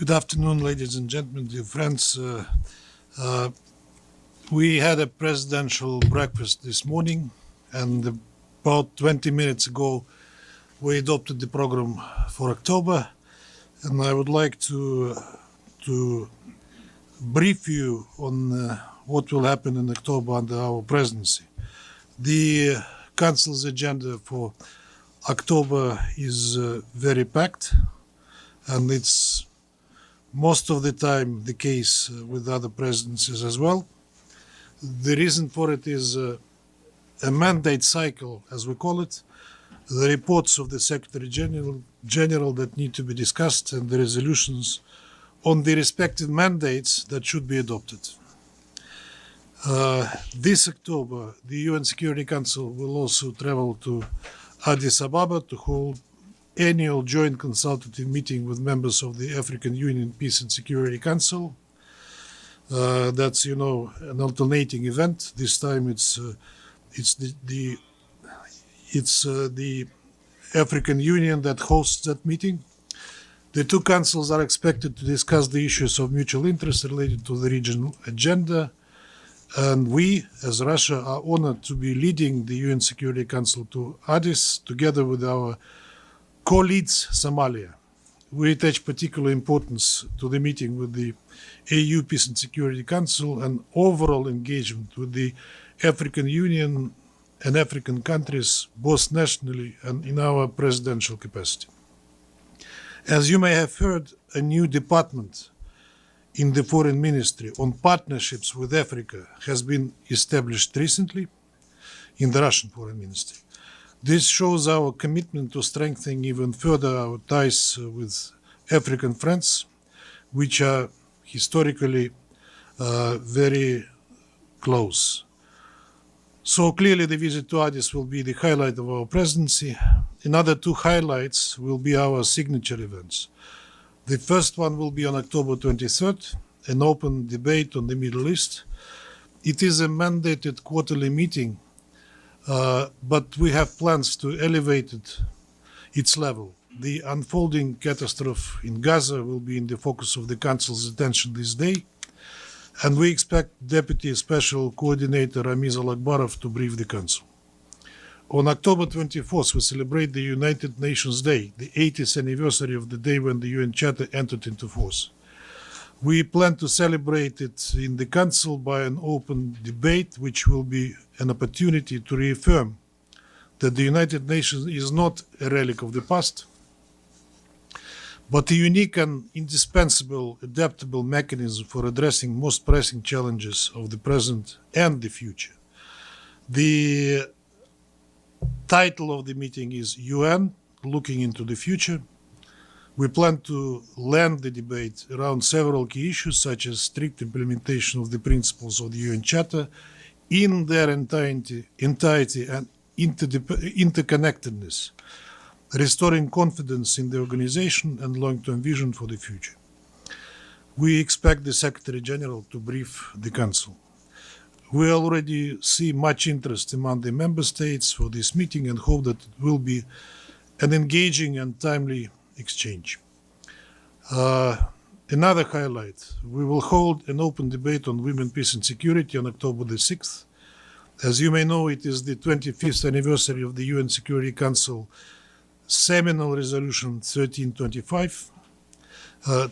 Good afternoon, ladies and gentlemen, dear friends. We had a presidential breakfast this morning, and about 20 minutes ago, we adopted the program for October. And I would like to brief you on what will happen in October under our presidency. The Council's agenda for October is very packed, and it's most of the time the case with other presidencies as well. The reason for it is a mandate cycle, as we call it, the reports of the Secretary General that need to be discussed, and the resolutions on the respective mandates that should be adopted. This October, the UN Security Council will also travel to Addis Ababa to hold annual joint consultative meeting with members of the African Union Peace and Security Council. That's, an alternating event. This time it's the African Union that hosts that meeting. The two councils are expected to discuss the issues of mutual interest related to the regional agenda. And we, as Russia, are honored to be leading the UN Security Council to Addis, together with our co-leads Somalia. We attach particular importance to the meeting with the AU Peace and Security Council and overall engagement with the African Union and African countries, both nationally and in our presidential capacity. As you may have heard, a new department in the Foreign Ministry on partnerships with Africa has been established recently in the Russian Foreign Ministry. This shows our commitment to strengthening even further our ties with African friends, which are historically very close. So clearly the visit to Addis will be the highlight of our presidency. Another two highlights will be our signature events. The first one will be on October 23rd, an open debate on the Middle East. It is a mandated quarterly meeting, but we have plans to elevate its level. The unfolding catastrophe in Gaza will be in the focus of the Council's attention this day, and we expect Deputy Special Coordinator Ramiz Alakbarov to brief the Council. On October 24th, we celebrate the United Nations Day, the 80th anniversary of the day when the UN Charter entered into force. We plan to celebrate it in the Council by an open debate, which will be an opportunity to reaffirm that the United Nations is not a relic of the past, but a unique and indispensable adaptable mechanism for addressing most pressing challenges of the present and the future. The title of the meeting is UN, Looking into the Future. We plan to land the debate around several key issues, such as strict implementation of the principles of the UN Charter in their entirety and interconnectedness, restoring confidence in the organization and long-term vision for the future. We expect the Secretary General to brief the Council. We already see much interest among the member states for this meeting and hope that it will be an engaging and timely exchange. Another highlight, we will hold an open debate on women, peace and security on October the 6th. As you may know, it is the 25th anniversary of the UN Security Council Seminal Resolution 1325.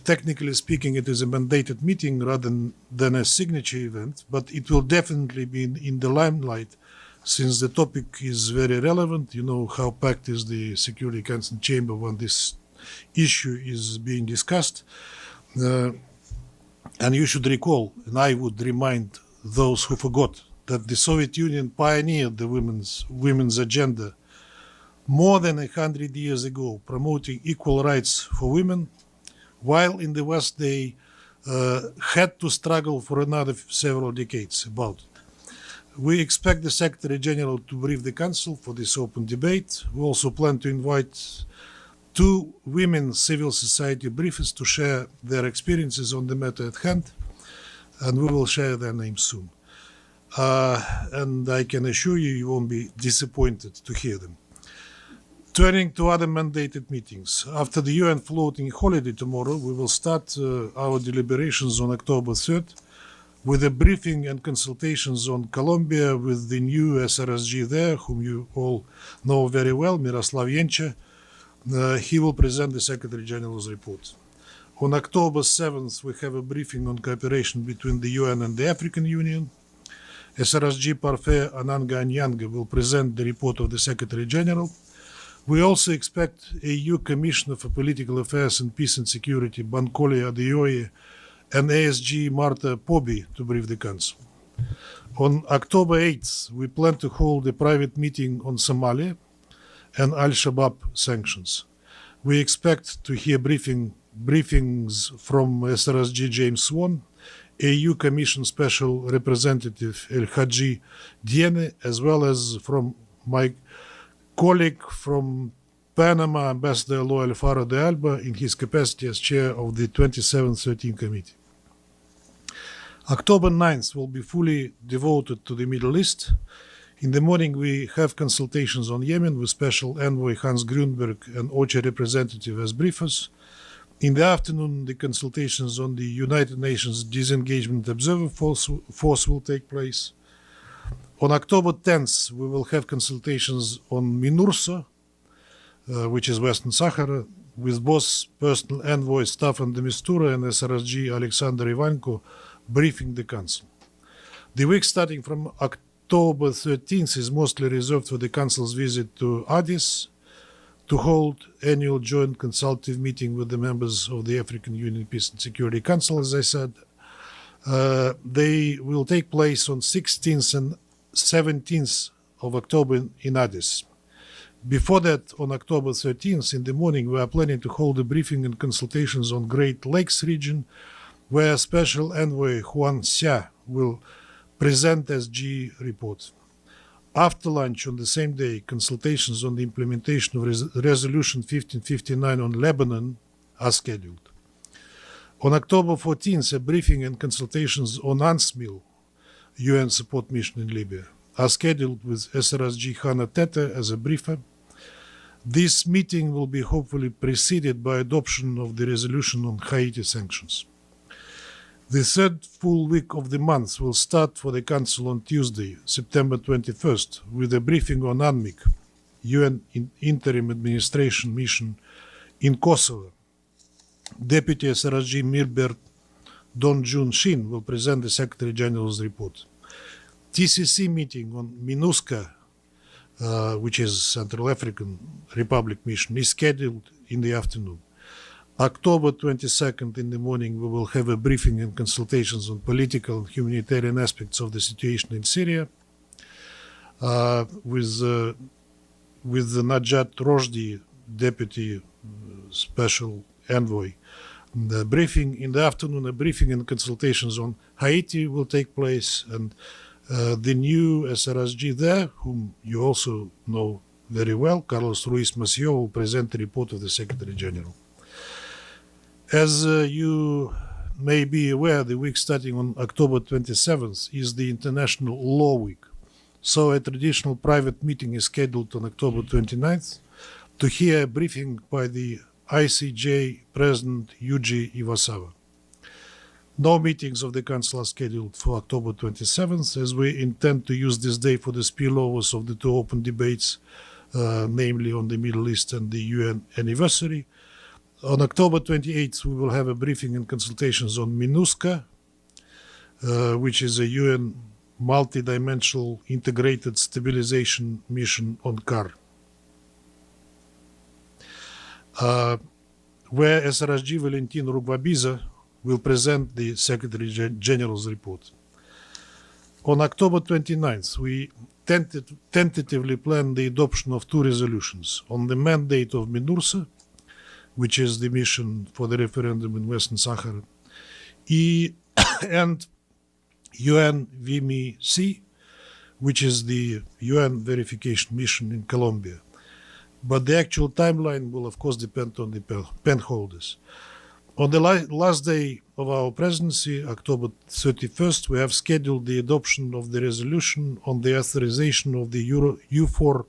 Technically speaking, it is a mandated meeting rather than a signature event, but it will definitely be in the limelight since the topic is very relevant. You know how packed is the Security Council chamber when this issue is being discussed. And you should recall, and I would remind those who forgot, that the Soviet Union pioneered the women's agenda more than 100 years ago, promoting equal rights for women, while in the West they had to struggle for another several decades about it. We expect the Secretary General to brief the Council for this open debate. We also plan to invite two women civil society briefers to share their experiences on the matter at hand, and we will share their names soon. And I can assure you, you won't be disappointed to hear them. Turning to other mandated meetings. After the UN floating holiday tomorrow, we will start our deliberations on October 3rd with a briefing and consultations on Colombia with the new SRSG there, whom you all know very well, Miroslav Yencha. He will present the Secretary General's report. On October 7th, we have a briefing on cooperation between the UN and the African Union. SRSG Parfait Ananga Anyanga will present the report of the Secretary General. We also expect EU Commissioner for Political Affairs and Peace and Security, Bankole Adeoye, and ASG Marta Pobi to brief the Council. On October 8th, we plan to hold a private meeting on Somalia and Al-Shabaab sanctions. We expect to hear briefings from SRSG James Swan, EU Commission Special Representative El Hadji Diene, as well as from my colleague from Panama, Ambassador Eloy Alfaro de Alba, in his capacity as chair of the 2713 Committee. October 9th will be fully devoted to the Middle East. In the morning, we have consultations on Yemen with Special Envoy Hans Grunberg and OCHA representative as briefers. In the afternoon, the consultations on the United Nations Disengagement Observer Force will take place. On October 10th, we will have consultations on MINURSO, which is Western Sahara, with both personal envoy Staffan de Mistura and SRSG Alexander Ivanko briefing the Council. The week starting from October 13th is mostly reserved for the Council's visit to Addis to hold annual joint consultative meeting with the members of the African Union Peace and Security Council, as I said. They will take place on 16th and 17th of October in Addis. Before that, on October 13th in the morning, we are planning to hold a briefing and consultations on Great Lakes region, where Special Envoy Juan Xia will present SG report. After lunch on the same day, consultations on the implementation of Resolution 1559 on Lebanon are scheduled. On October 14th, a briefing and consultations on UNSMIL, UN support mission in Libya, are scheduled with SRSG Hannah Tete as a briefer. This meeting will be hopefully preceded by adoption of the resolution on Haiti sanctions. The third full week of the month will start for the Council on Tuesday, September 21st, with a briefing on UNMIC, UN Interim Administration Mission in Kosovo. Deputy SRSG Mirbert Don Jun Shin will present the Secretary General's report. TCC meeting on MINUSCA, which is Central African Republic mission, is scheduled in the afternoon. October 22nd in the morning, we will have a briefing and consultations on political and humanitarian aspects of the situation in Syria with the Najat Rojdi, Deputy Special Envoy. The briefing in the afternoon, a briefing and consultations on Haiti will take place, and the new SRSG there, whom you also know very well, Carlos Ruiz Macio, will present the report of the Secretary General. As you may be aware, the week starting on October 27th is the International Law Week. So a traditional private meeting is scheduled on October 29th to hear a briefing by the ICJ President Yuji Iwasawa. No meetings of the Council are scheduled for October 27th, as we intend to use this day for the spillovers of the two open debates, namely on the Middle East and the UN anniversary. On October 28th, we will have a briefing and consultations on MINUSCA, which is a UN multi-dimensional integrated stabilization mission on CAR, where SRSG Valentin Rugvabiza will present the Secretary General's report. On October 29th, we tentatively plan the adoption of two resolutions on the mandate of MINURSA, which is the mission for the referendum in Western Sahara, and UN VMC, which is the UN verification mission in Colombia. But the actual timeline will, of course, depend on the pen holders. On the last day of our presidency, October 31st, we have scheduled the adoption of the resolution on the authorization of the EUFOR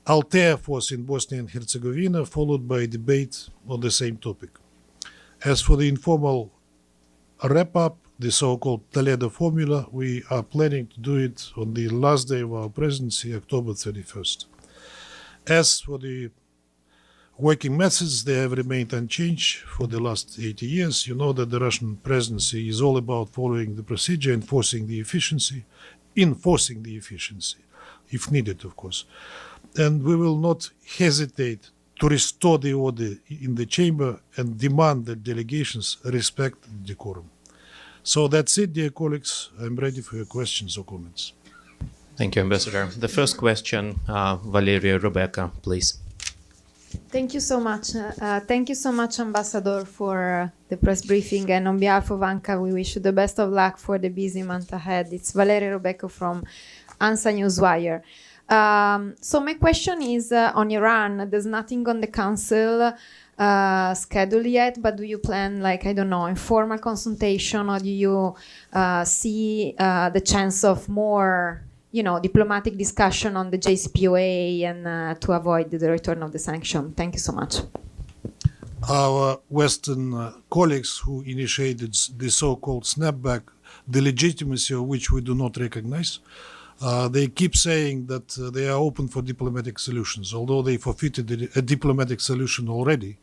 Althea force in Bosnia and Herzegovina, followed by a debate on the same topic. As for the informal wrap-up, the so-called Toledo formula, we are planning to do it on the last day of our presidency, October 31st. As for the working methods, they have remained unchanged for the last 80 years. You know that the Russian presidency is all about following the procedure, enforcing the efficiency, if needed, of course. And we will not hesitate to restore the order in the chamber and demand that delegations respect the decorum. So that's it, dear colleagues. I'm ready for your questions or comments. Thank you, Ambassador. The first question, Valeria Rebecca, please. Thank you so much. Thank you so much, Ambassador, for the press briefing. And on behalf of ANCA, we wish you the best of luck for the busy month ahead. It's Valeria Rebecca from ANSA Newswire. So my question is on Iran. There's nothing on the council scheduled yet, but do you plan, like, I don't know, informal consultation, or do you see the chance of more, diplomatic discussion on the JCPOA and to avoid the return of the sanction? Thank you so much. Our Western colleagues who initiated the so-called snapback, the legitimacy of which we do not recognize, they keep saying that they are open for diplomatic solutions, although they forfeited a diplomatic solution already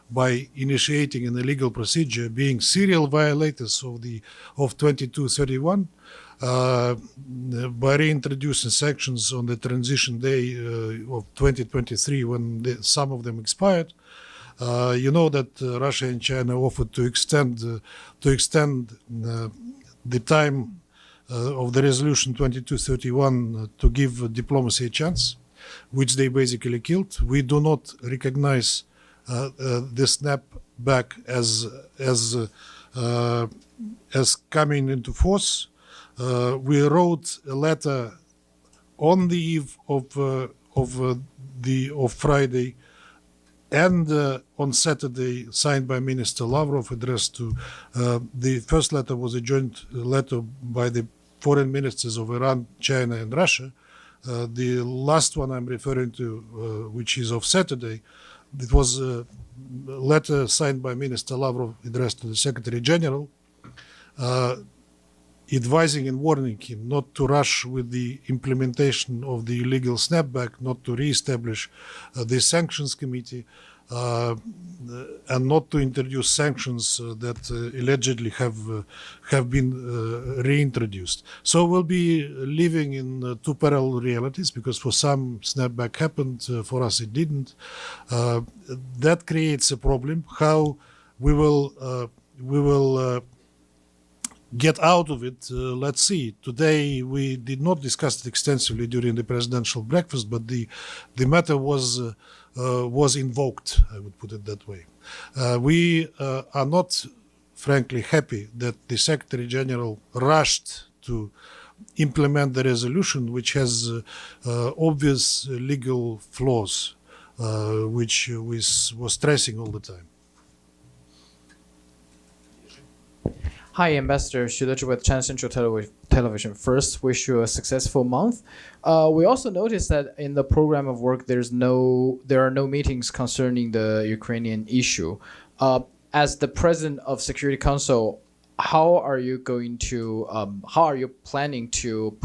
by initiating an illegal procedure, being serial violators of 2231, by reintroducing sanctions on the transition day of 2023 when some of them expired. You know that Russia and China offered to extend the time of the resolution 2231 to give diplomacy a chance, which they basically killed. We do not recognize the snapback as coming into force. We wrote a letter on the eve of Friday and on Saturday, signed by Minister Lavrov, addressed to the first letter was a joint letter by the foreign ministers of Iran, China, and Russia. The last one I'm referring to, which is of Saturday, it was a letter signed by Minister Lavrov addressed to the Secretary General, advising and warning him not to rush with the implementation of the illegal snapback, not to re-establish the sanctions committee, and not to introduce sanctions that allegedly have been reintroduced. So we'll be living in two parallel realities, because for some snapback happened, for us it didn't. That creates a problem. How we will get out of it, let's see. Today we did not discuss it extensively during the presidential breakfast, but the matter was invoked, I would put it that way. We are not, frankly, happy that the Secretary General rushed to implement the resolution, which has obvious legal flaws, which was stressing all the time. Hi, Ambassador Shudachi with China Central Television. First, wish you a successful month. We also noticed that in the program of work, there are no meetings concerning the Ukrainian issue. As the President of Security Council, how are you planning to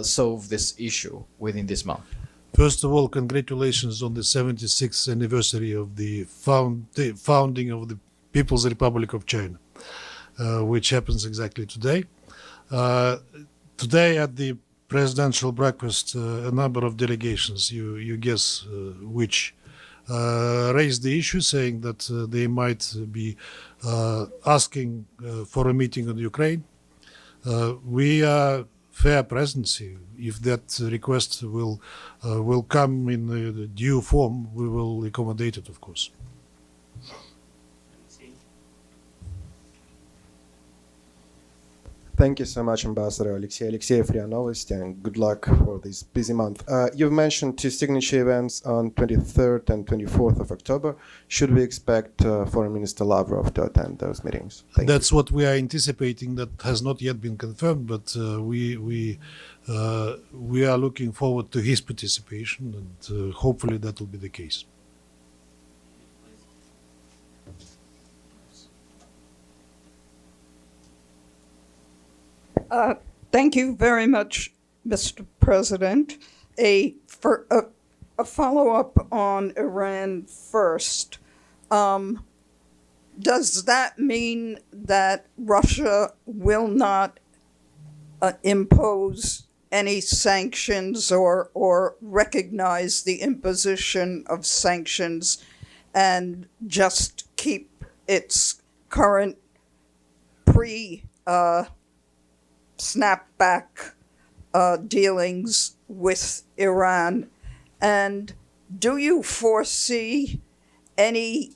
solve this issue within this month? First of all, congratulations on the 76th anniversary of the founding of the People's Republic of China. Which happens exactly today. Today at the presidential breakfast, a number of delegations, you guess which, raised the issue, saying that they might be asking for a meeting on Ukraine. We are fair presidency. If that request will come in due form, we will accommodate it, of course. Thank you so much, Ambassador Alexey Alexeyev, RIA Novosti, and good luck for this busy month. You've mentioned two signature events on 23rd and 24th of October. Should we expect Foreign Minister Lavrov to attend those meetings? Thank That's what we are anticipating. That has not yet been confirmed, but we are looking forward to his participation, and hopefully that will be the case. Thank you very much, Mr. President. A follow-up on Iran first. Does that mean that Russia will not impose any sanctions or recognize the imposition of sanctions and just keep its current snapback dealings with Iran? And do you foresee any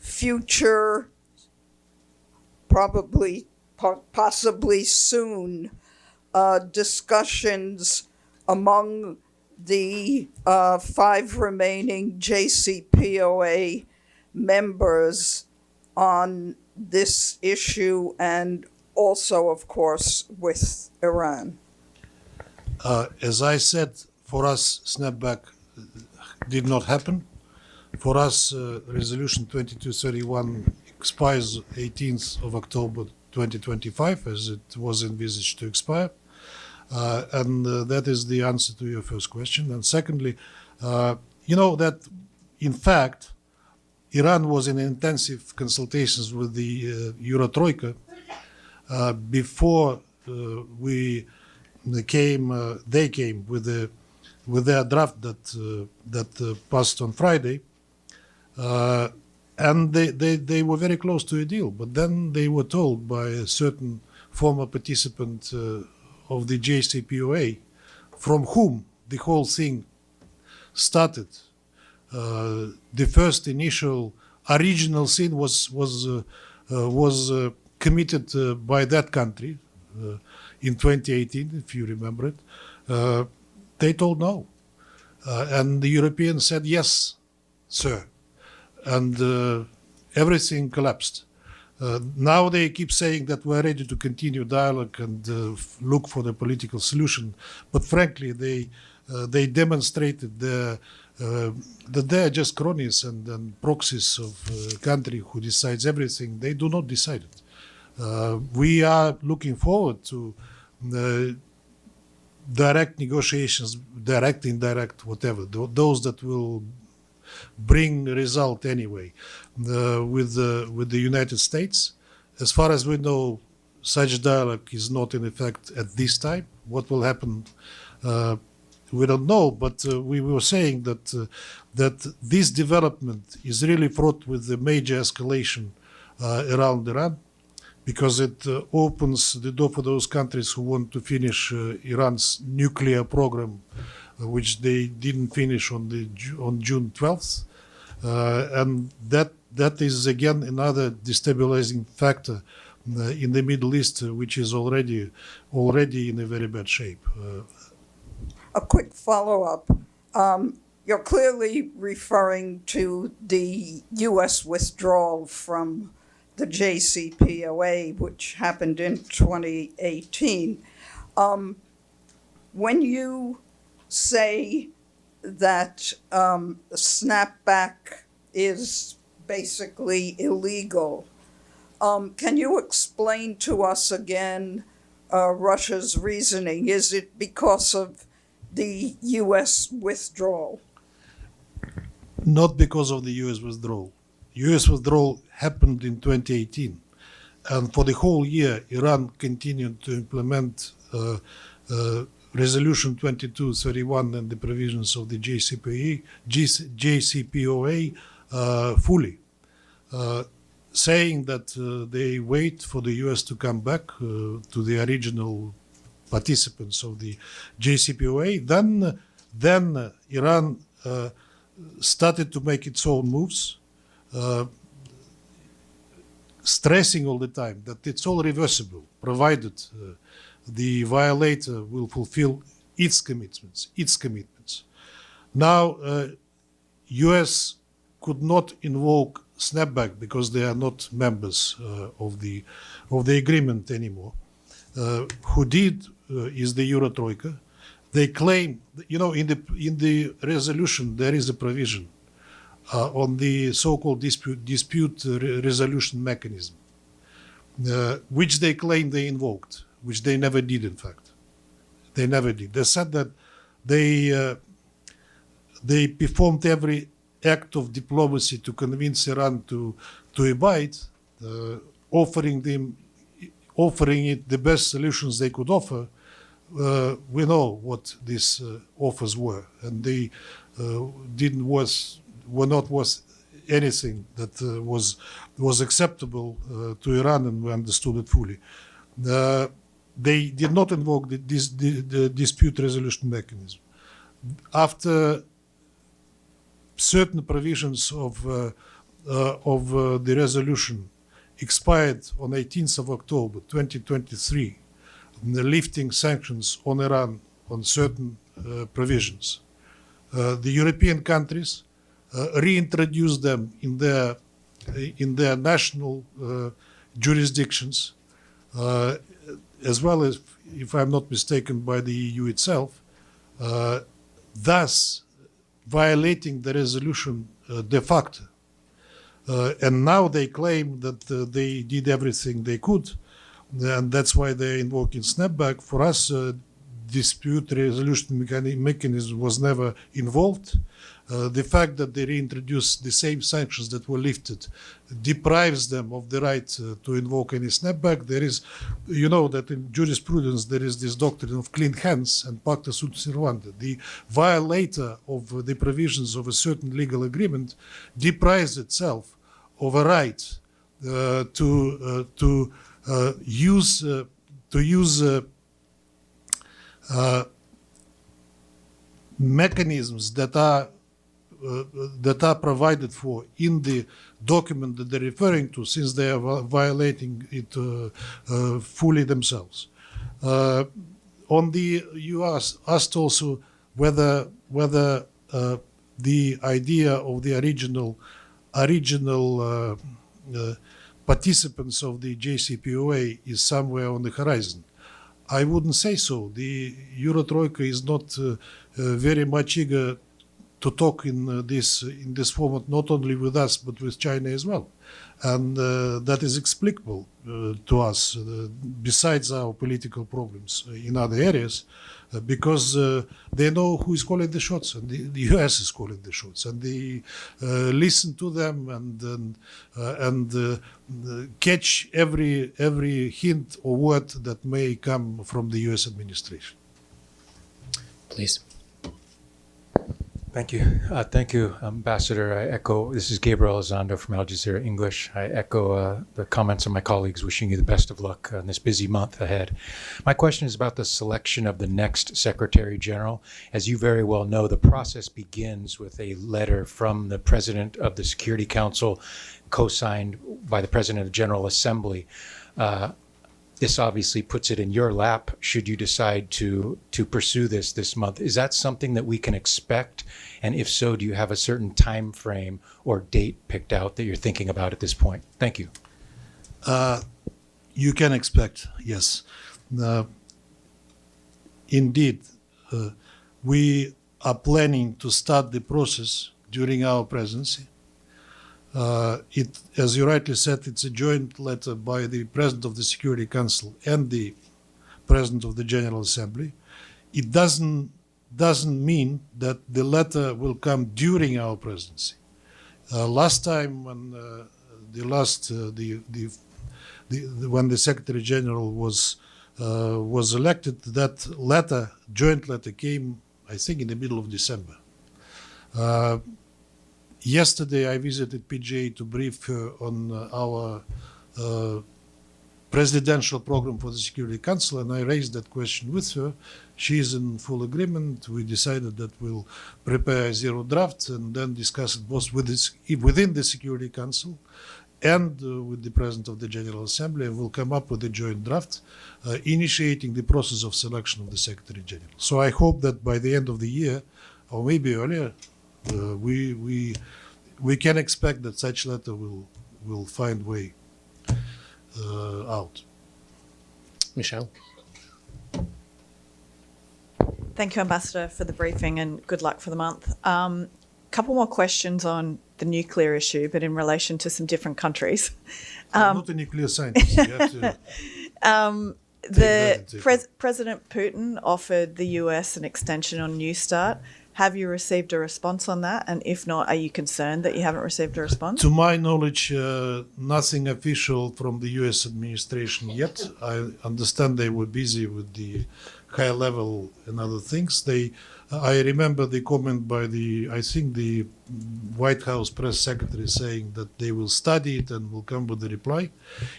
future, possibly soon, discussions among the 5 remaining JCPOA members on this issue, and also, of course, with Iran? As I said, for us, snapback did not happen. For us, Resolution 2231 expires 18th of October 2025, as it was envisaged to expire. And that is the answer to your first question. And secondly, you know that, in fact, Iran was in intensive consultations with the Euro-Troika before they came with their draft that passed on Friday, and they were very close to a deal. But then they were told by a certain former participant of the JCPOA, from whom the whole thing started. The first initial original sin was committed by that country in 2018, if you remember it. They told no, and the Europeans said yes, sir, and everything collapsed. Now they keep saying that we're ready to continue dialogue and look for the political solution, but frankly, they demonstrated that they're just cronies and proxies of a country who decides everything. They do not decide it. We are looking forward to direct negotiations, direct, indirect, whatever, those that will bring result anyway, with the United States. As far as we know, such dialogue is not in effect at this time. What will happen, we don't know. But we were saying that this development is really fraught with a major escalation around Iran, because it opens the door for those countries who want to finish Iran's nuclear program, which they didn't finish on June 12th, and that is again another destabilizing factor in the Middle East, which is already in a very bad shape. A quick follow-up. You're clearly referring to the U.S. withdrawal from the JCPOA, which happened in 2018. When you say that snapback is basically illegal, can you explain to us again Russia's reasoning? Is it because of the U.S. withdrawal? Not because of the U.S. withdrawal. U.S. withdrawal happened in 2018, and for the whole year, Iran continued to implement Resolution 2231 and the provisions of the JCPOA fully, saying that they wait for the U.S. to come back to the original participants of the JCPOA. Then Iran started to make its own moves, stressing all the time that it's all reversible, provided the violator will fulfill its commitments. Now, U.S. could not invoke snapback because they are not members of the agreement anymore. Who did is the Euro Troika. They claim, in the resolution there is a provision on the so-called dispute resolution mechanism, which they claim they invoked, which they never did. In fact, they never did. They said that they performed every act of diplomacy to convince Iran to abide, offering it the best solutions they could offer. We know what these offers were, and they were not worth anything that was acceptable to Iran, and we understood it fully. They did not invoke the dispute resolution mechanism. After certain provisions of the resolution expired on 18th of October 2023, lifting sanctions on Iran on certain provisions, the European countries reintroduced them in their national jurisdictions, as well as, if I'm not mistaken, by the EU itself, thus violating the resolution de facto. And now they claim that they did everything they could, and that's why they're invoking snapback. For us, dispute resolution mechanism was never involved. The fact that they reintroduced the same sanctions that were lifted deprives them of the right to invoke any snapback. There is, that in jurisprudence there is this doctrine of clean hands and pacta sunt servanda. The violator of the provisions of a certain legal agreement deprives itself of a right to use mechanisms that are provided for in the document that they're referring to, since they are violating it fully themselves. You asked also whether the idea of the original participants of the JCPOA is somewhere on the horizon. I wouldn't say so. The Euro Troika is not very much eager to talk in this format, not only with us but with China as well, and that is explicable to us. Besides our political problems in other areas, because they know who is calling the shots, and the US is calling the shots, and they listen to them and catch every hint or word that may come from the US administration. Please. Thank you. Thank you, Ambassador. I echo, this is Gabriel Elizondo from Al Jazeera English. I echo the comments of my colleagues wishing you the best of luck in this busy month ahead. My question is about the selection of the next Secretary General. As you very well know, the process begins with a letter from the President of the Security Council, co-signed by the President of the General Assembly. This obviously puts it in your lap should you decide to pursue this month. Is that something that we can expect? And if so, do you have a certain time frame or date picked out that you're thinking about at this point? Thank you. You can expect, yes. Indeed, we are planning to start the process during our presidency. As you rightly said, it's a joint letter by the President of the Security Council and the President of the General Assembly. It doesn't mean that the letter will come during our presidency. Last time, when when the Secretary General was elected, that joint letter came, I think, in the middle of December. Yesterday, I visited PJ to brief her on our presidential program for the Security Council, and I raised that question with her. She is in full agreement. We decided that we'll prepare a zero draft and then discuss it both within the Security Council and with the President of the General Assembly, and will come up with a joint draft initiating the process of selection of the Secretary General. So I hope that by the end of the year, or maybe earlier, we can expect that such letter will find way out. Michelle? Thank you, Ambassador, for the briefing and good luck for the month. Couple more questions on the nuclear issue, but in relation to some different countries. I'm not a nuclear scientist. You have to The into account. President Putin offered the US an extension on New START. Have you received a response on that? And if not, are you concerned that you haven't received a response? To my knowledge, nothing official from the U.S. administration yet. I understand they were busy with the high level and other things. I remember the comment by I think the White House press secretary saying that they will study it and will come with a reply.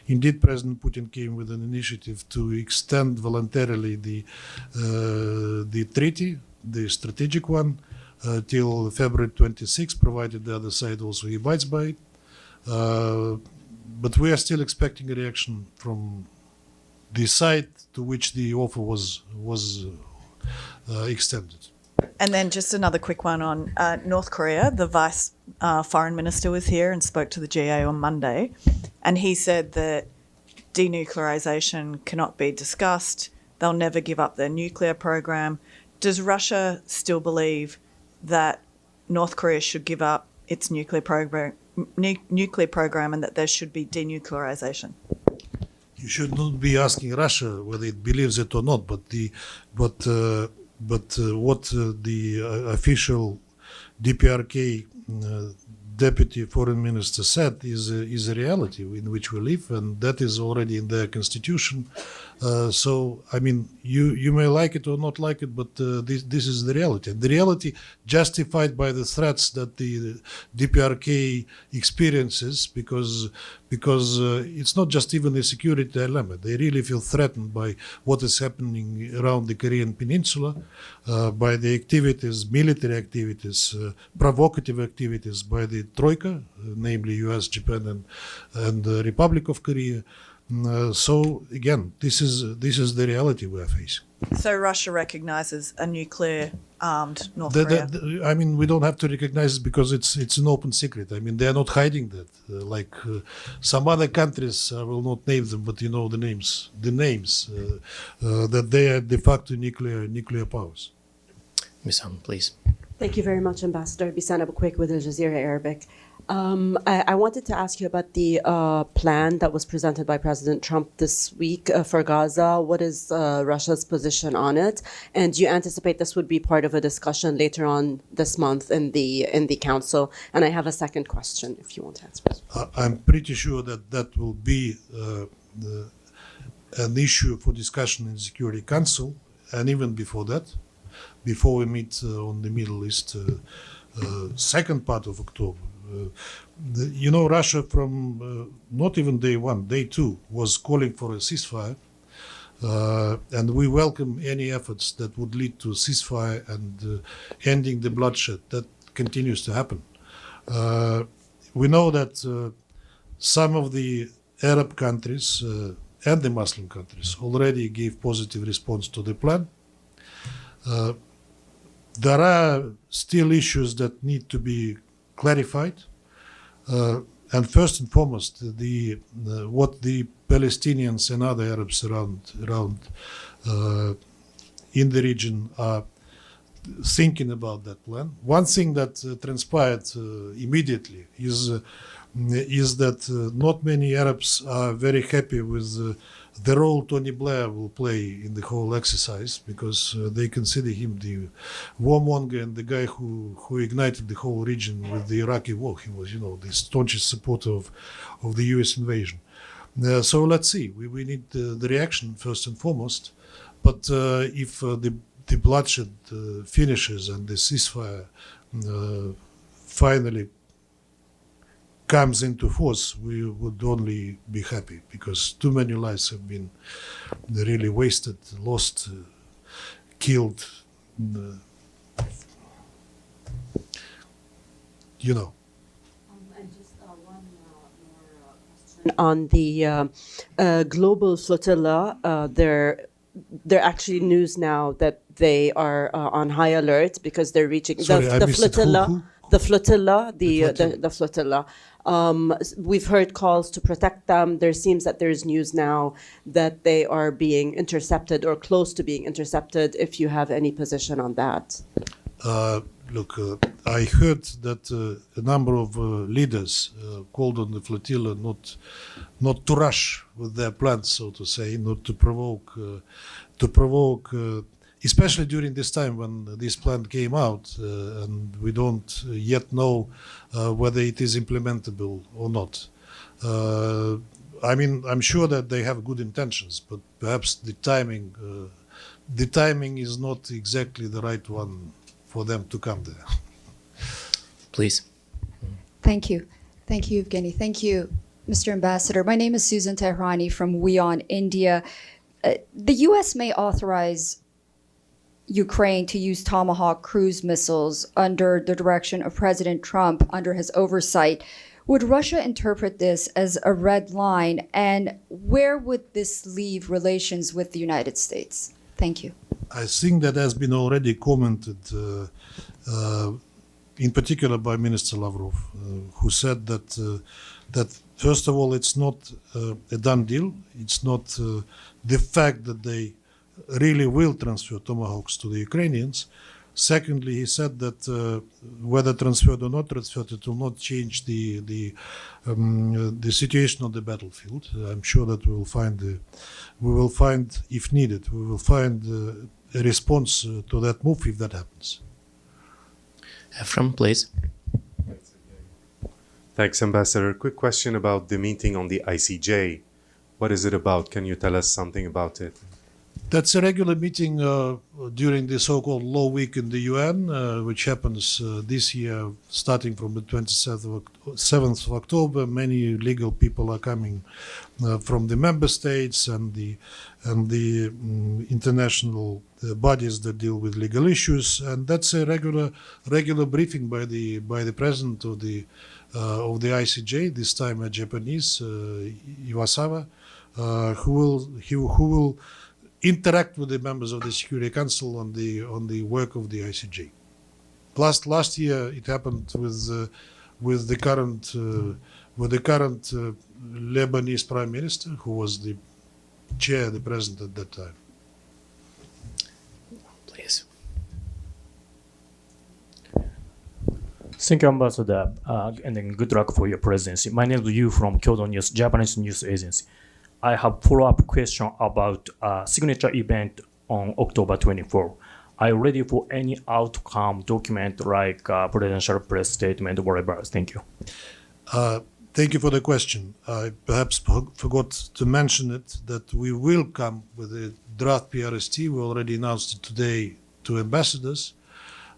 Indeed, President Putin came with an initiative to extend voluntarily the treaty, the strategic one, till February 26, provided the other side also abides by it. But we are still expecting a reaction from the side to which the offer was extended. And then just another quick one on North Korea. The vice foreign minister was here and spoke to the GA on Monday, and he said that denuclearization cannot be discussed. They'll never give up their nuclear program. Does Russia still believe that North Korea should give up its nuclear program and that there should be denuclearization? You should not be asking Russia whether it believes it or not, but what the official DPRK deputy foreign minister said is a reality in which we live, and that is already in their constitution. So, I mean, you may like it or not like it, but this is the reality. The reality justified by the threats that the DPRK experiences, because it's not just even a security dilemma. They really feel threatened by what is happening around the Korean Peninsula, by the activities, military activities, provocative activities by the Troika, namely US, Japan, and the Republic of Korea. So again, this is the reality we are facing. So Russia recognizes a nuclear-armed North Korea? I mean, we don't have to recognize it because it's an open secret. I mean, they are not hiding that. Like some other countries, I will not name them, but you know the names. That they are de facto nuclear powers. Ms. Hum, please. Thank you very much, Ambassador. Bisan Abu Quick with Al Jazeera Arabic. I wanted to ask you about the plan that was presented by President Trump this week for Gaza. What is Russia's position on it? And do you anticipate this would be part of a discussion later on this month in the Council? And I have a second question, if you want to answer. I'm pretty sure that will be an issue for discussion in the Security Council, and even before that, before we meet on the Middle East second part of October. Russia from not even day one, day two, was calling for a ceasefire, and we welcome any efforts that would lead to ceasefire and ending the bloodshed that continues to happen. We know that some of the Arab countries and the Muslim countries already gave positive response to the plan. There are still issues that need to be clarified, and first and foremost, what the Palestinians and other Arabs around in the region are thinking about that plan. One thing that transpired immediately is that not many Arabs are very happy with the role Tony Blair will play in the whole exercise, because they consider him the warmonger and the guy who ignited the whole region with the Iraqi war. He was, the staunchest supporter of the U.S. invasion. So let's see. We need the reaction first and foremost. But if the bloodshed finishes and the ceasefire finally comes into force, we would only be happy, because too many lives have been really wasted, lost, killed. And just one more on the global flotilla. They're actually news now that they are on high alert because they're reaching Sorry, I the missed it. flotilla. Who? The flotilla, flotilla. the flotilla. We've heard calls to protect them. There seems that there's news now that they are being intercepted or close to being intercepted. If you have any position on that. Look, I heard that a number of leaders called on the flotilla not to rush with their plans, so to say, not to provoke, especially during this time when this plan came out, and we don't yet know whether it is implementable or not. I mean, I'm sure that they have good intentions, but perhaps the timing is not exactly the right one for them to come there. Please. Thank you. Thank you, Evgeny. Thank you, Mr. Ambassador. My name is Susan Tehrani from WION, India. The U.S. may authorize Ukraine to use Tomahawk cruise missiles under the direction of President Trump under his oversight. Would Russia interpret this as a red line, and where would this leave relations with the United States? Thank you. I think that has been already commented, in particular by Minister Lavrov, who said that first of all, it's not a done deal. It's not the fact that they really will transfer Tomahawks to the Ukrainians. Secondly, he said that whether transferred or not transferred, it will not change the situation on the battlefield. I'm sure that we will find, if needed, we will find a response to that move if that happens. Ephraim, please. Thanks, Ambassador. Quick question about the meeting on the ICJ. What is it about? Can you tell us something about it? That's a regular meeting during the so-called Law Week in the UN, which happens this year, starting from the 27th of October. Many legal people are coming from the member states and the international bodies that deal with legal issues, and that's a regular briefing by the president of the ICJ, this time a Japanese, Iwasawa, who will interact with the members of the Security Council on the work of the ICJ. Last year it happened with the current Lebanese Prime Minister, who was the president at that time. Please. Thank you, Ambassador, and then good luck for your presidency. My name is Yu from Kyodo News, Japanese news agency. I have follow-up question about signature event on October 24. Are you ready for any outcome document like presidential press statement or whatever? Thank you. Thank you for the question. I perhaps forgot to mention it, that we will come with a draft PRST. We already announced it today to ambassadors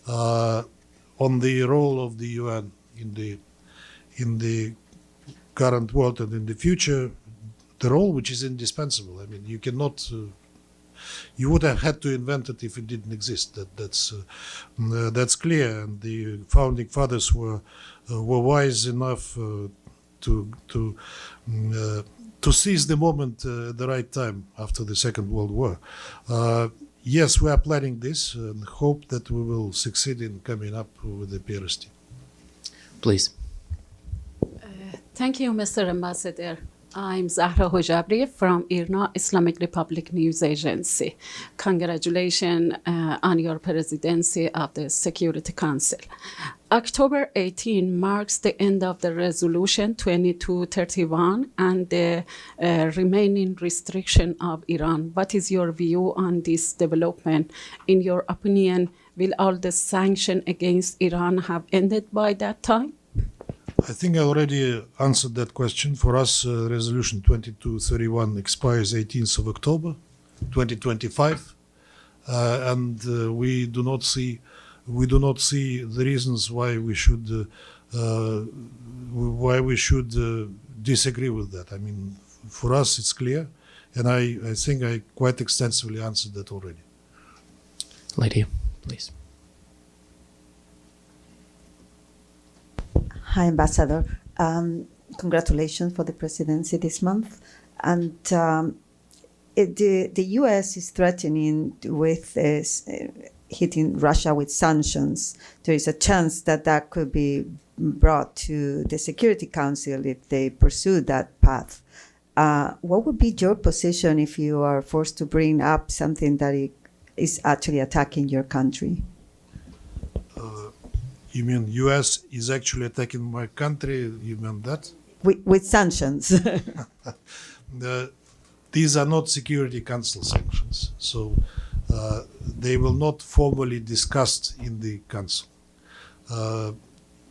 on the role of the UN in the current world and in the future. The role which is indispensable. I mean, you cannot. You would have had to invent it if it didn't exist. That's clear. And the founding fathers were wise enough to seize the moment at the right time after the Second World War. Yes, we are planning this and hope that we will succeed in coming up with the PRST. Please. Thank you, Mr. Ambassador. I'm Zahra Hojabri from IRNA, Islamic Republic News Agency. Congratulations on your presidency of the Security Council. October 18 marks the end of the resolution 2231 and the remaining restriction of Iran. What is your view on this development? In your opinion, will all the sanctions against Iran have ended by that time? I think I already answered that question. For us, Resolution 2231 expires 18th of October, 2025, and we do not see the reasons why we should disagree with that. I mean, for us, it's clear, and I think I quite extensively answered that already. Lady, please. Hi, Ambassador. congratulations for the presidency this month. And the U.S. is threatening with hitting Russia with sanctions. There is a chance that that could be brought to the Security Council if they pursue that path. What would be your position if you are forced to bring up something that is actually attacking your country? You mean U.S. is actually attacking my country? You mean that? With sanctions. These are not Security Council sanctions, so they will not formally discussed in the Council.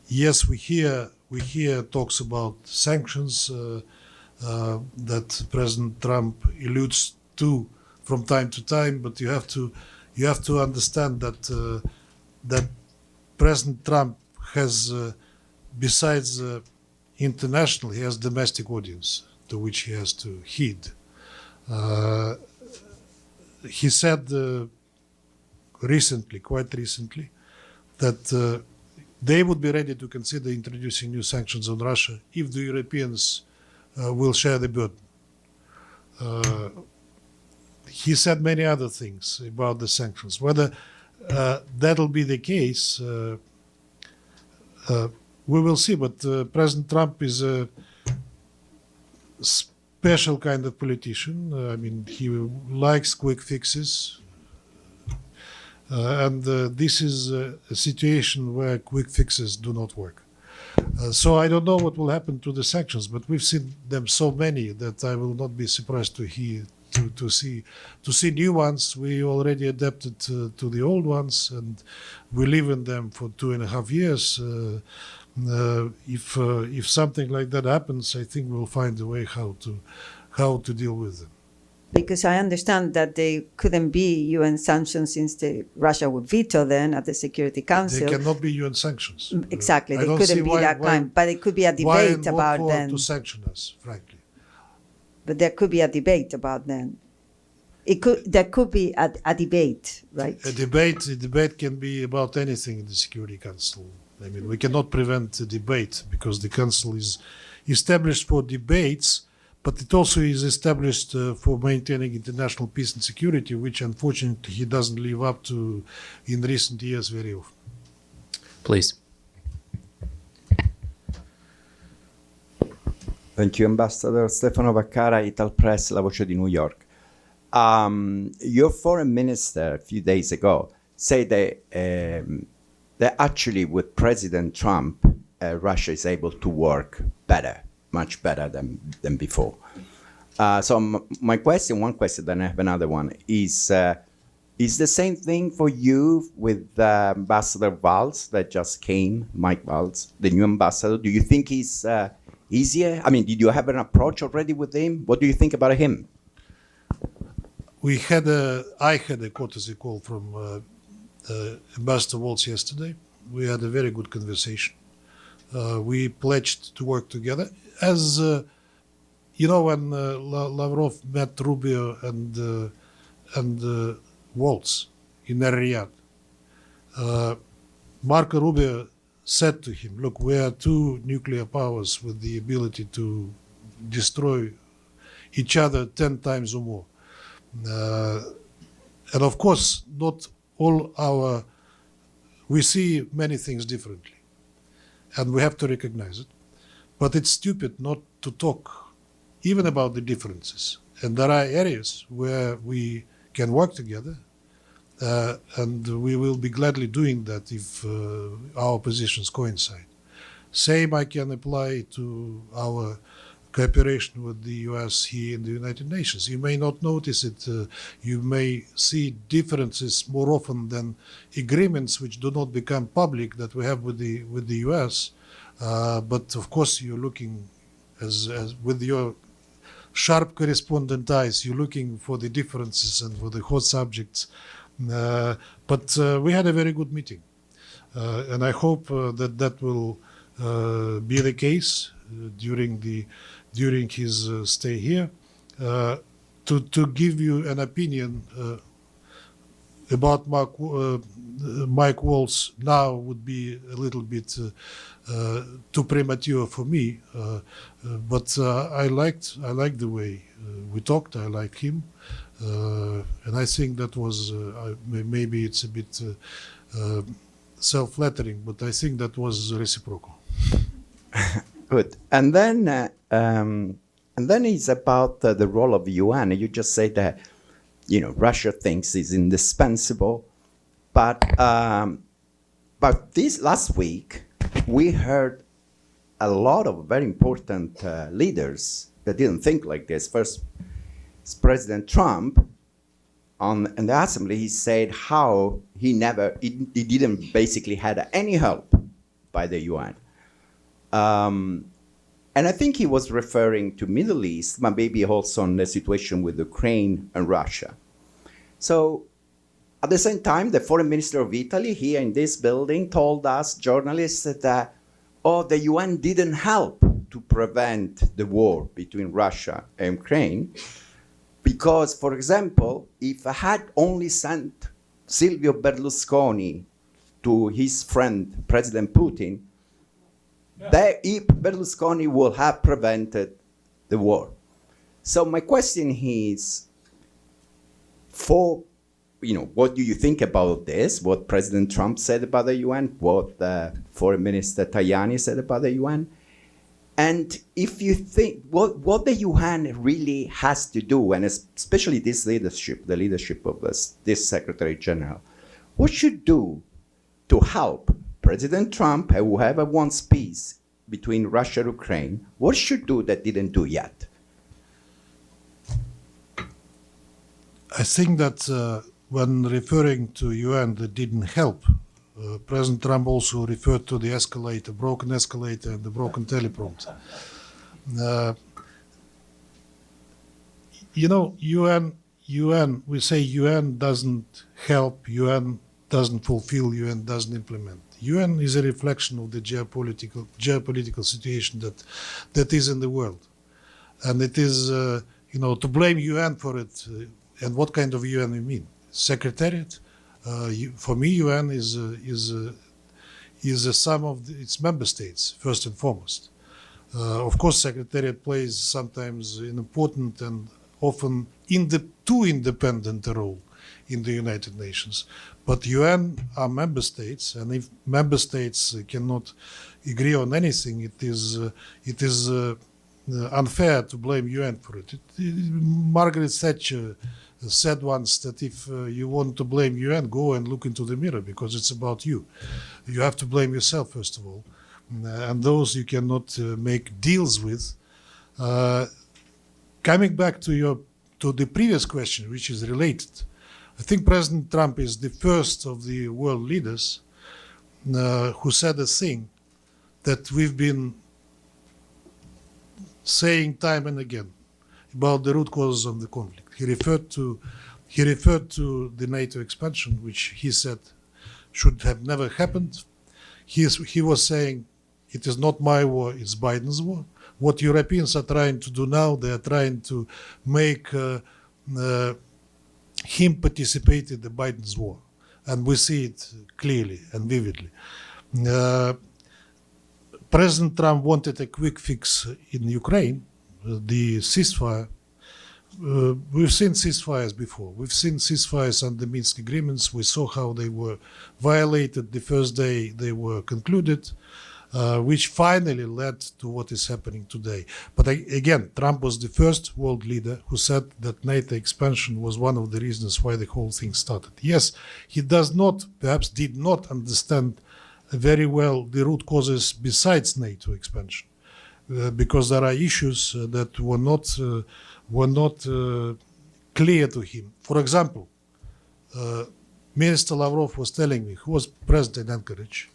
Yes, we hear talks about sanctions that President Trump alludes to from time to time, but you have to understand that that President Trump has, besides international, he has domestic audience to which he has to heed. He said quite recently, that they would be ready to consider introducing new sanctions on Russia if the Europeans will share the burden. He said many other things about the sanctions. Whether that'll be the case, we will see. But President Trump is a special kind of politician. I mean, he likes quick fixes. And this is a situation where quick fixes do not work. So I don't know what will happen to the sanctions, but we've seen them so many that I will not be surprised to see new ones. We already adapted to the old ones, and we live in them for 2.5 years. If something like that happens, I think we'll find a way how to deal with them. Because I understand that they couldn't be UN sanctions since Russia would veto them at the Security Council. They cannot be UN sanctions. Exactly, they couldn't be that kind. But it could be a debate about them. To sanction us, frankly. But there could be a debate about them. There could be a debate, right? A debate can be about anything in the Security Council. I mean, we cannot prevent a debate because the Council is established for debates, but it also is established for maintaining international peace and security, which unfortunately he doesn't live up to in recent years very often. Please. Thank you, Ambassador. Stefano Vaccara, Ital Press, La Voce di New York. Your foreign minister a few days ago said that actually with President Trump, Russia is able to work better, much better than before. So my question, one question, then I have another one, is the same thing for you with Ambassador Valls that just came, Mike Valls, the new ambassador? Do you think he's easier? I mean, did you have an approach already with him? What do you think about him? I had a courtesy call from Ambassador Waltz yesterday. We had a very good conversation. We pledged to work together. As you know, when Lavrov met Rubio and Waltz in Riyadh, Marco Rubio said to him, look, we are two nuclear powers with the ability to destroy each other 10 times or more. And of course, not all we see many things differently, and we have to recognize it. But it's stupid not to talk even about the differences. And there are areas where we can work together, and we will be gladly doing that if our positions coincide. Same I can apply to our cooperation with the US here in the United Nations. You may not notice it. You may see differences more often than agreements which do not become public that we have with the US. But of course, you're looking as with your sharp correspondent eyes, you're looking for the differences and for the hot subjects. But we had a very good meeting, and I hope that will be the case during his stay here. To give you an opinion, about Mike Waltz now would be a little bit too premature for me, but I liked the way we talked. I liked him, and I think that was maybe it's a bit self-flattering, but I think that was reciprocal. Good. And then it's about the role of the UN. You just say that, Russia thinks it's indispensable, but this last week we heard a lot of very important leaders that didn't think like this. First, President Trump in the assembly, he said how he didn't basically had any help by the UN. And I think he was referring to Middle East, but maybe also on the situation with Ukraine and Russia. So at the same time, the foreign minister of Italy here in this building told us, journalists, that, the UN didn't help to prevent the war between Russia and Ukraine. Because, for example, if I had only sent Silvio Berlusconi to his friend, President Putin, Berlusconi will have prevented the war. So my question is, what do you think about this? What President Trump said about the UN? What Foreign Minister Tajani said about the UN? And if you think what the UN really has to do, and especially this leadership, the leadership of this Secretary General, what should do to help President Trump, whoever wants peace between Russia and Ukraine, what should do that didn't do yet? I think that when referring to UN that didn't help, President Trump also referred to the escalator, broken escalator and the broken teleprompter. UN, we say UN doesn't help, UN doesn't fulfill, UN doesn't implement. UN is a reflection of the geopolitical situation that is in the world. And it is, to blame UN for it, and what kind of UN we mean? Secretariat? For me, UN is a sum of its member states, first and foremost. Of course, Secretariat plays sometimes an important and often too independent role in the United Nations. But UN are member states, and if member states cannot agree on anything, it is unfair to blame UN for it. Margaret Thatcher said once that if you want to blame UN, go and look into the mirror, because it's about you. You have to blame yourself, first of all, and those you cannot make deals with. Coming back to the previous question, which is related, I think President Trump is the first of the world leaders who said a thing that we've been saying time and again about the root causes of the conflict. He referred to the NATO expansion, which he said should have never happened. He was saying it is not my war, it's Biden's war. What Europeans are trying to do now, they are trying to make him participate in the Biden's war. And we see it clearly and vividly. President Trump wanted a quick fix in Ukraine, the ceasefire. We've seen ceasefires before. We've seen ceasefires under Minsk agreements. We saw how they were violated the first day they were concluded, which finally led to what is happening today. But again, Trump was the first world leader who said that NATO expansion was one of the reasons why the whole thing started. Yes, he perhaps did not understand very well the root causes besides NATO expansion, because there are issues that were not clear to him. For example, Minister Lavrov was telling me, who was present in Anchorage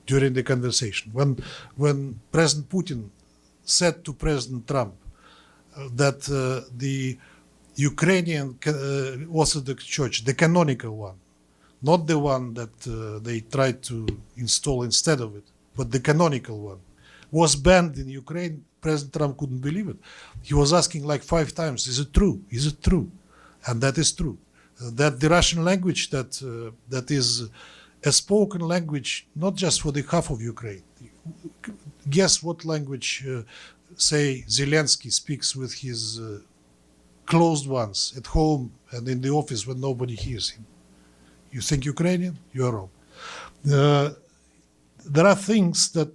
during the conversation, when President Putin said to President Trump that the Ukrainian Orthodox Church, the canonical one, not the one that they tried to install instead of it, but the canonical one, was banned in Ukraine, President Trump couldn't believe it. He was asking like 5 times, is it true? Is it true? And that is true. that the Russian language that is a spoken language, not just for the half of Ukraine. Guess what language, say, Zelensky speaks with his closed ones at home and in the office when nobody hears him. You think Ukrainian? You are wrong. There are things that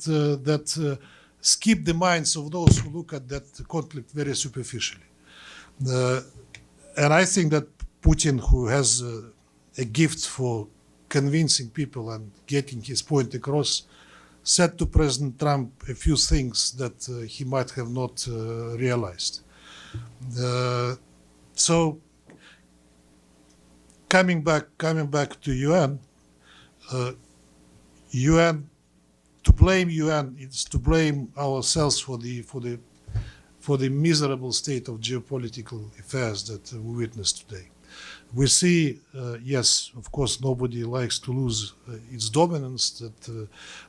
skip the minds of those who look at that conflict very superficially. And I think that Putin, who has a gift for convincing people and getting his point across, said to President Trump a few things that he might have not realized. So coming back to UN, UN, to blame UN is to blame ourselves for the miserable state of geopolitical affairs that we witness today. We see, yes, of course, nobody likes to lose its dominance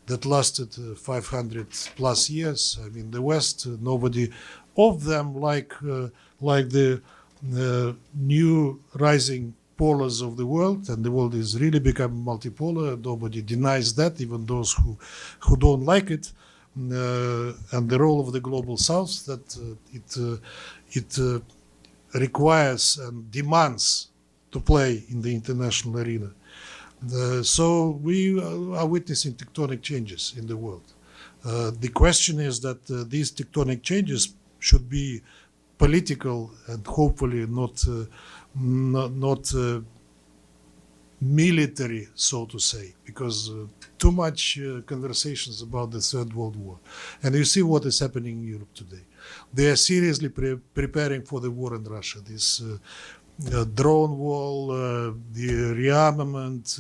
that lasted 500 plus years. I mean, the West, nobody of them like the new rising polars of the world, and the world is really becoming multipolar. Nobody denies that, even those who don't like it. And the role of the global South, that it requires and demands to play in the international arena. So we are witnessing tectonic changes in the world. The question is that these tectonic changes should be political and hopefully not military, so to say, because too much conversations about the Third World War. And you see what is happening in Europe today. They are seriously preparing for the war in Russia. This drone wall, the rearmament,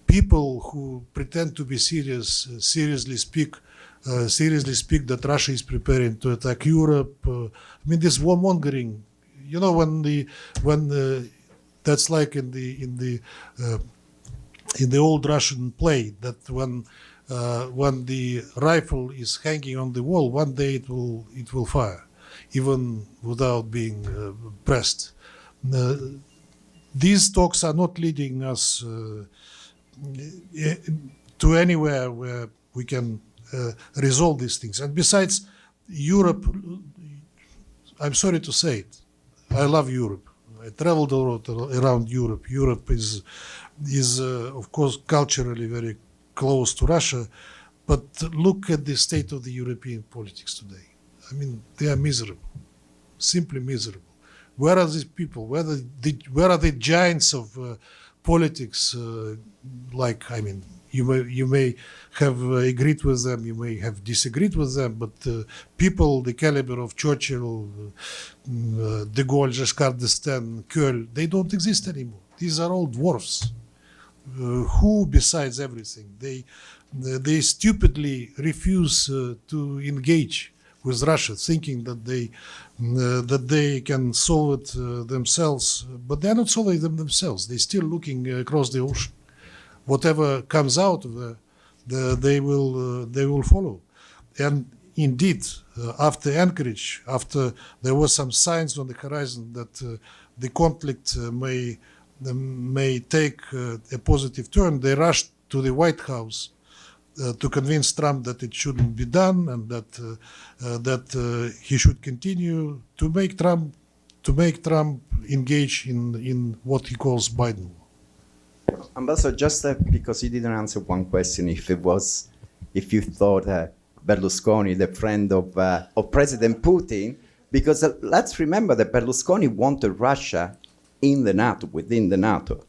people who pretend to be serious seriously speak that Russia is preparing to attack Europe. I mean, this warmongering. You know, when that's like in the old Russian play, that when the rifle is hanging on the wall, one day it will fire, even without being pressed. These talks are not leading us to anywhere where we can resolve these things. And besides, Europe, I'm sorry to say it, I love Europe. I traveled a lot around Europe. Europe is of course, culturally very close to Russia, but look at the state of the European politics today. I mean, they are miserable, simply miserable. Where are these people? Where are the giants of politics? Like, I mean, you may have agreed with them, you may have disagreed with them, but people the caliber of Churchill, de Gaulle, Giscard d'Estaing, Kohl, they don't exist anymore. These are all dwarfs. Who, besides everything, they stupidly refuse to engage with Russia, thinking that they can solve it themselves, but they're not solving them themselves. They're still looking across the ocean. Whatever comes out of they will follow. And indeed, after Anchorage, after there were some signs on the horizon that the conflict may take a positive turn, they rushed to the White House to convince Trump that it shouldn't be done and that he should continue to make Trump engage in what he calls Biden war. Ambassador, just because you didn't answer one question, if you thought Berlusconi, the friend of President Putin, because let's remember that Berlusconi wanted Russia in the NATO, within the NATO.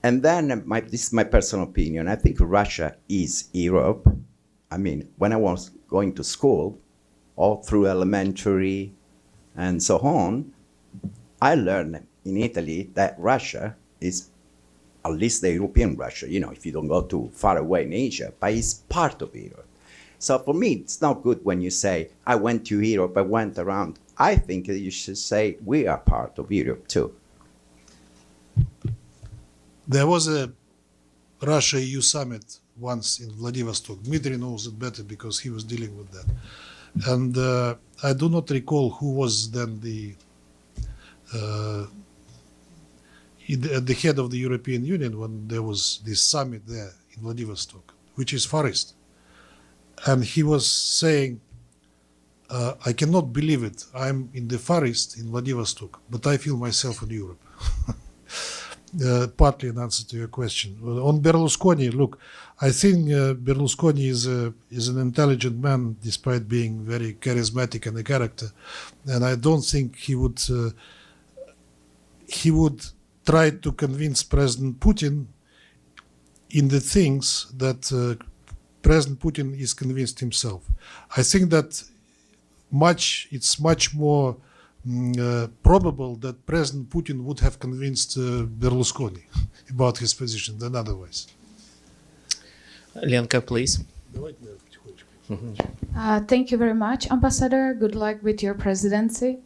And then, this is my personal opinion, I think Russia is Europe. I mean, when I was going to school, all through elementary and so on, I learned in Italy that Russia is at least the European Russia, you know, if you don't go too far away in Asia, but it's part of Europe. So for me, it's not good when you say, I went to Europe, I went around. I think you should say, we are part of Europe too. There was a Russia-EU summit once in Vladivostok. Dmitry knows it better because he was dealing with that. And I do not recall who was then at the head of the European Union when there was this summit there in Vladivostok, which is Far East. And he was saying, I cannot believe it. I'm in the Far East in Vladivostok, but I feel myself in Europe. Partly an answer to your question. On Berlusconi, look, I think Berlusconi is an intelligent man, despite being very charismatic and a character, and I don't think he would try to convince President Putin in the things that President Putin is convinced himself. I think that it's much more probable that President Putin would have convinced Berlusconi about his position than otherwise. Lenka, please. Thank you very much, Ambassador. Good luck with your presidency.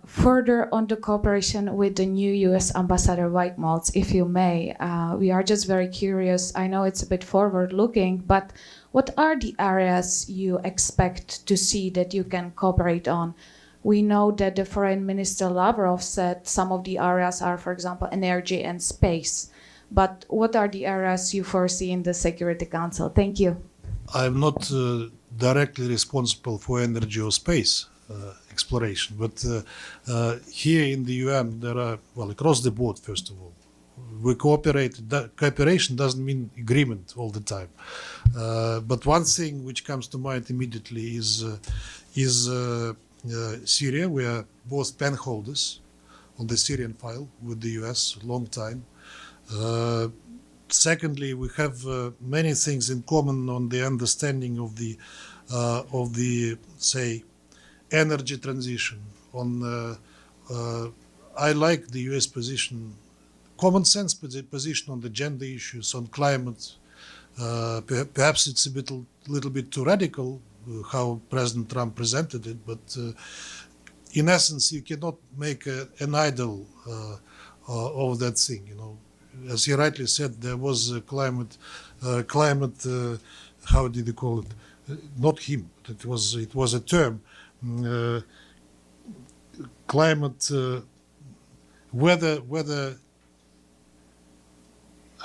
Further on the cooperation with the new U.S. Ambassador White-Maltz, if you may, we are just very curious. I know it's a bit forward-looking, but what are the areas you expect to see that you can cooperate on? We know that the Foreign Minister Lavrov said some of the areas are, for example, energy and space. But what are the areas you foresee in the Security Council? Thank you. I'm not directly responsible for energy or space exploration, but here in the UN there are, well, across the board, first of all, we cooperate. Cooperation doesn't mean agreement all the time. But one thing which comes to mind immediately is Syria. We are both pen holders on the Syrian file with the US, a long time. Secondly, we have many things in common on the understanding of the say, energy transition. I like the US position, common sense position on the gender issues, on climate. Perhaps it's a little bit too radical how President Trump presented it, but in essence, you cannot make an idol of that thing. You know, as he rightly said, there was a climate. How did they call it? Not him. But it was a term. Climate, weather.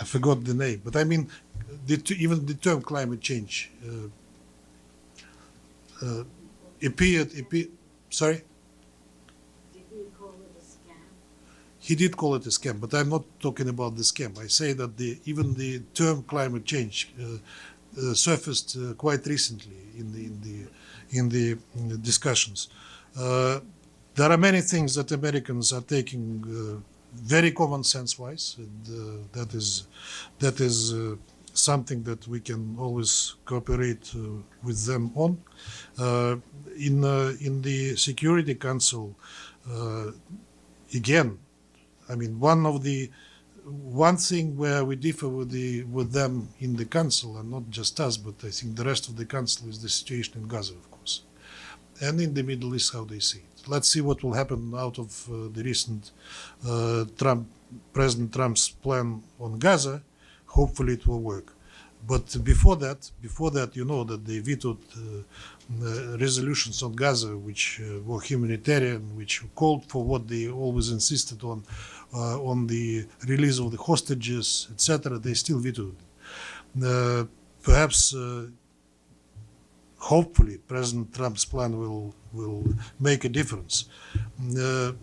I forgot the name, but I mean, even the term climate change appeared. Sorry. He did call it a scam, but I'm not talking about the scam. I say that even the term climate change surfaced quite recently in the discussions. There are many things that Americans are taking very common sense wise, and that is something that we can always cooperate with them on. In the Security Council, again, I mean, one thing where we differ with them in the council, and not just us, but I think the rest of the council, is the situation in Gaza, of course, and in the Middle East, how they see it. Let's see what will happen out of the recent President Trump's plan on Gaza. Hopefully, it will work. But before that, you know that they vetoed resolutions on Gaza, which were humanitarian, which called for what they always insisted on the release of the hostages, etc. They still vetoed. Perhaps, hopefully, President Trump's plan will make a difference. There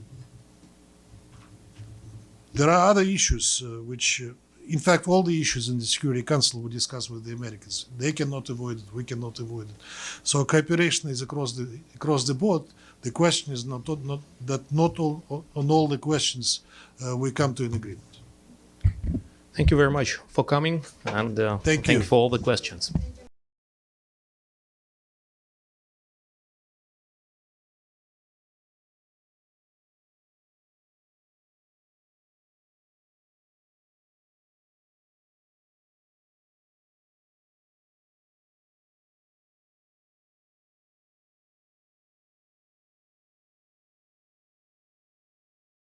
are other issues which. In fact, all the issues in the Security Council we discuss with the Americans. They cannot avoid it. We cannot avoid it. So cooperation is across the board. The question is not on all the questions we come to an agreement. Thank you very much for coming, and thank you for all the questions.